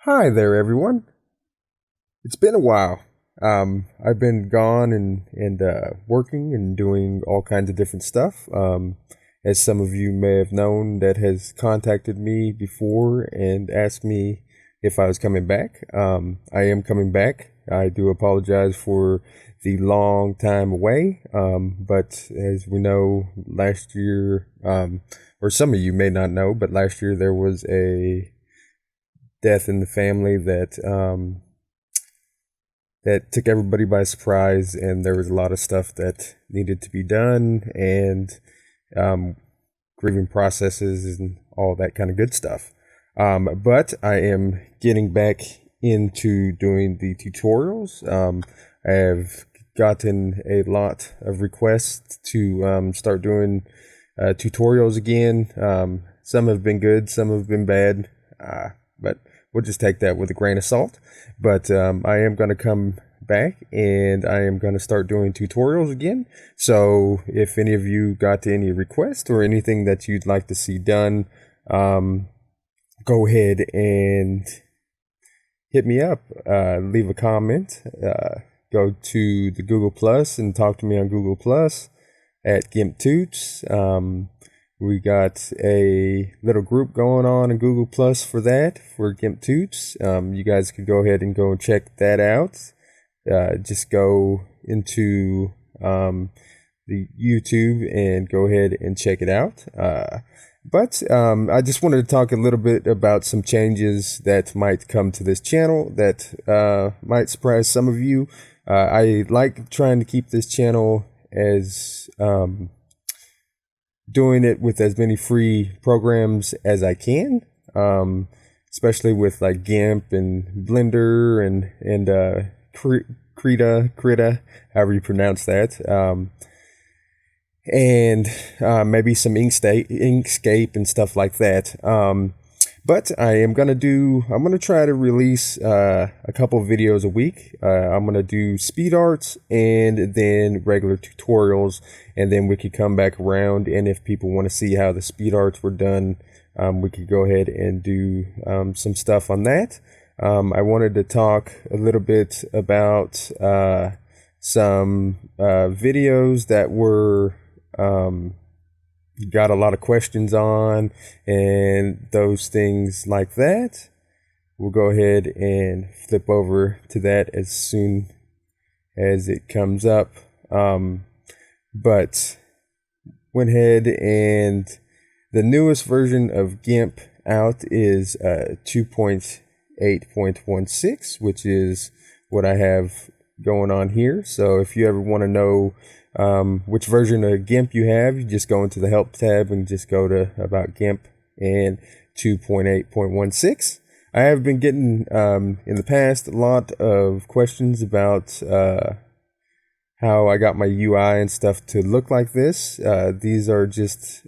Hi there, everyone. It's been a while. I've been gone and working and doing all kinds of different stuff. As some of you may have known, that has contacted me before and asked me if I was coming back. I am coming back. I do apologize for the long time away. But as we know, last year, or some of you may not know, but last year there was a death in the family that took everybody by surprise, and there was a lot of stuff that needed to be done, and um, grieving processes and all that kind of good stuff. But I am getting back into doing the tutorials. I have gotten a lot of requests to start doing tutorials again. Some have been good, some have been bad, but we'll just take that with a grain of salt. But I am going to come back and I am going to start doing tutorials again. So if any of you got any requests or anything that you'd like to see done, go ahead and hit me up, leave a comment, go to the Google Plus and talk to me on Google Plus at Gimp Toots. We got a little group going on in Google Plus for that, for Gimp Toots. You guys could go ahead and go and check that out. Just go into the YouTube and go ahead and check it out. But I just wanted to talk a little bit about some changes that might come to this channel that might surprise some of you. I like trying to keep this channel as doing it with as many free programs as I can, especially with like GIMP and Blender and Krita, however you pronounce that, and maybe some Inkscape and stuff like that. But I'm gonna try to release a couple of videos a week. I'm gonna do speed arts and then regular tutorials, and then we could come back around, and if people want to see how the speed arts were done, we could go ahead and do some stuff on that. I wanted to talk a little bit about some videos that were got a lot of questions on, and those things like that. We'll go ahead and flip over to that as soon as it comes up. But went ahead, and the newest version of GIMP out is 2.8.16, which is what I have going on here. So if you ever want to know which version of GIMP you have, you just go into the help tab and just go to about GIMP and 2.8.16. I have been getting in the past a lot of questions about how I got my UI and stuff to look like this. These are just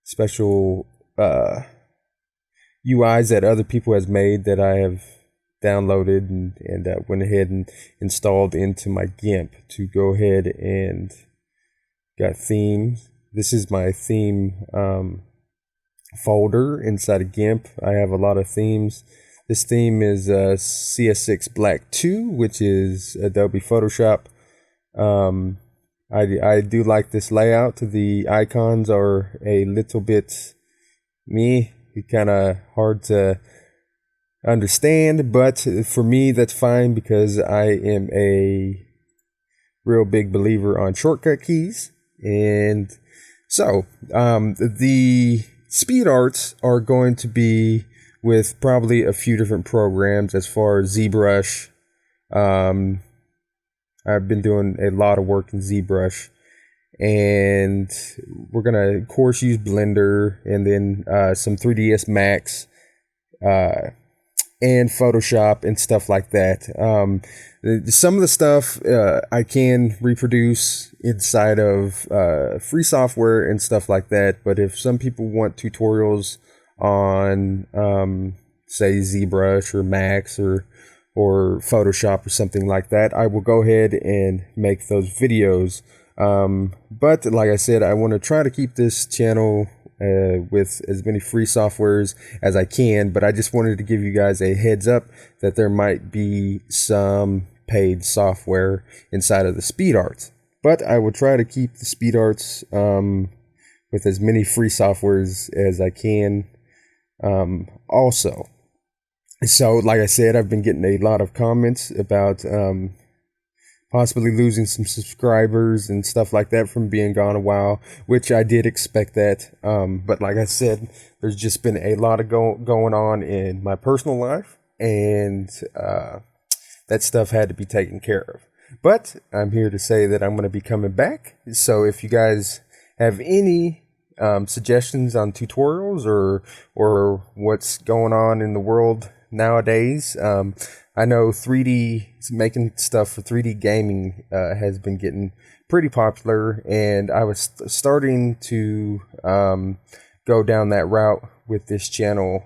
special UIs that other people has made that I have downloaded and went ahead and installed into my GIMP to go ahead and got themes. This is my theme folder inside of GIMP. I have a lot of themes. This theme is CS6 Black 2, which is Adobe Photoshop. I do like this layout. The icons are a little bit kind of hard to understand, but for me that's fine because I am a real big believer on shortcut keys. And so the speed arts are going to be with probably a few different programs. As far as ZBrush, I've been doing a lot of work in ZBrush, and we're gonna of course use Blender, and then some 3ds Max and Photoshop and stuff like that. Some of the stuff I can reproduce inside of free software and stuff like that, but if some people want tutorials on say ZBrush or Max or Photoshop or something like that, I will go ahead and make those videos. But like I said, I want to try to keep this channel with as many free softwares as I can, but I just wanted to give you guys a heads up that there might be some paid software inside of the SpeedArts. But I will try to keep the SpeedArts with as many free softwares as I can also. So, like I said, I've been getting a lot of comments about possibly losing some subscribers and stuff like that from being gone a while, which I did expect that. But like I said, there's just been a lot of going on in my personal life, and that stuff had to be taken care of. But I'm here to say that I'm going to be coming back. So if you guys have any suggestions on tutorials or what's going on in the world nowadays, I know 3D making stuff for 3D gaming has been getting pretty popular, and I was starting to go down that route with this channel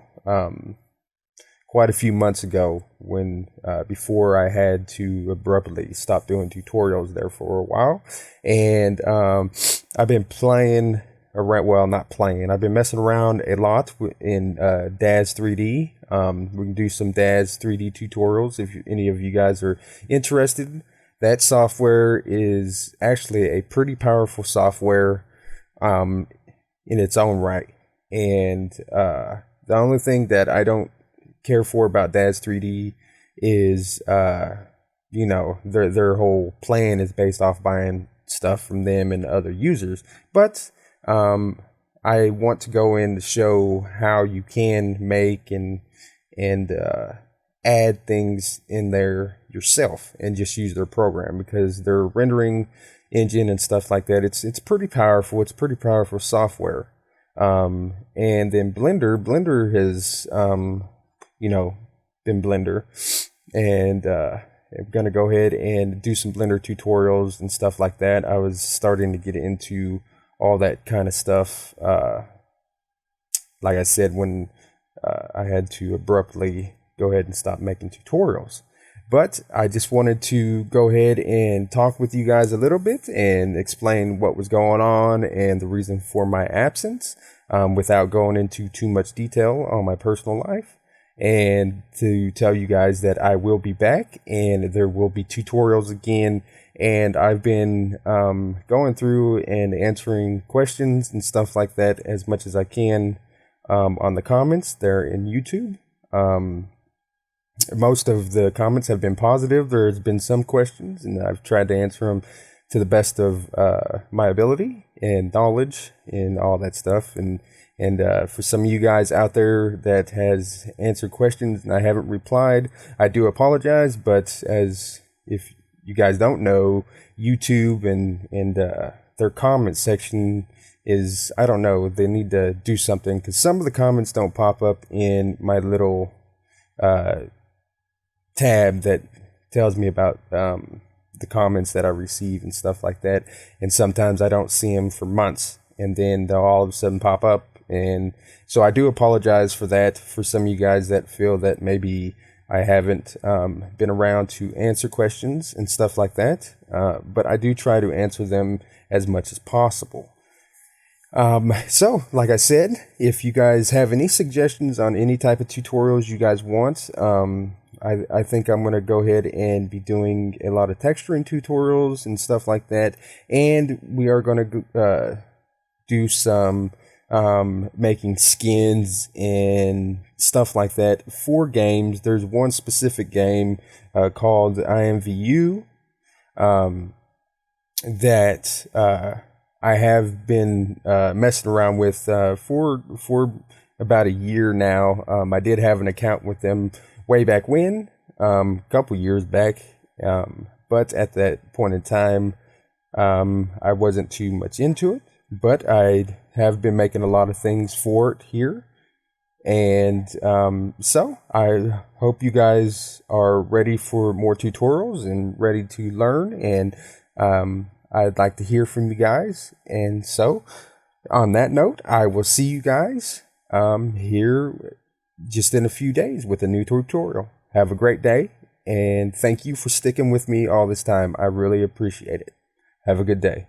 quite a few months ago, when before I had to abruptly stop doing tutorials there for a while. And I've been playing around, well, not playing, I've been messing around a lot in Daz 3D. We can do some Daz 3D tutorials if any of you guys are interested. That software is actually a pretty powerful software in its own right. And the only thing that I don't care for about Daz 3D is you know, their whole plan is based off buying stuff from them and other users. But I want to go in to show how you can make and add things in there yourself and just use their program, because their rendering engine and stuff like that, it's pretty powerful. It's pretty powerful software. And then Blender has you know, been Blender, and I'm gonna go ahead and do some Blender tutorials and stuff like that. I was starting to get into all that kind of stuff, like I said, when I had to abruptly go ahead and stop making tutorials. But I just wanted to go ahead and talk with you guys a little bit and explain what was going on and the reason for my absence, without going into too much detail on my personal life. And to tell you guys that I will be back and there will be tutorials again. And I've been going through and answering questions and stuff like that as much as I can on the comments there in YouTube. Most of the comments have been positive. There's been some questions, and I've tried to answer them to the best of my ability and knowledge and all that stuff. And for some of you guys out there that has answered questions and I haven't replied, I do apologize. But as if you guys don't know, YouTube and their comment section is, I don't know, they need to do something, because some of the comments don't pop up in my little tab that tells me about the comments that I receive and stuff like that. And sometimes I don't see them for months, and then they'll all of a sudden pop up. And so I do apologize for that, for some of you guys that feel that maybe I haven't been around to answer questions and stuff like that. But I do try to answer them as much as possible. So like I said, if you guys have any suggestions on any type of tutorials you guys want, I think I'm going to go ahead and be doing a lot of texturing tutorials and stuff like that. And we are going to do some making skins and stuff like that for games. There's one specific game called IMVU that I have been messing around with for about a year now. I did have an account with them way back when, a couple years back, but at that point in time, I wasn't too much into it. But I have been making a lot of things for it here. And so I hope you guys are ready for more tutorials and ready to learn. And I'd like to hear from you guys. And so on that note, I will see you guys here just in a few days with a new tutorial. Have a great day. And thank you for sticking with me all this time. I really appreciate it. Have a good day.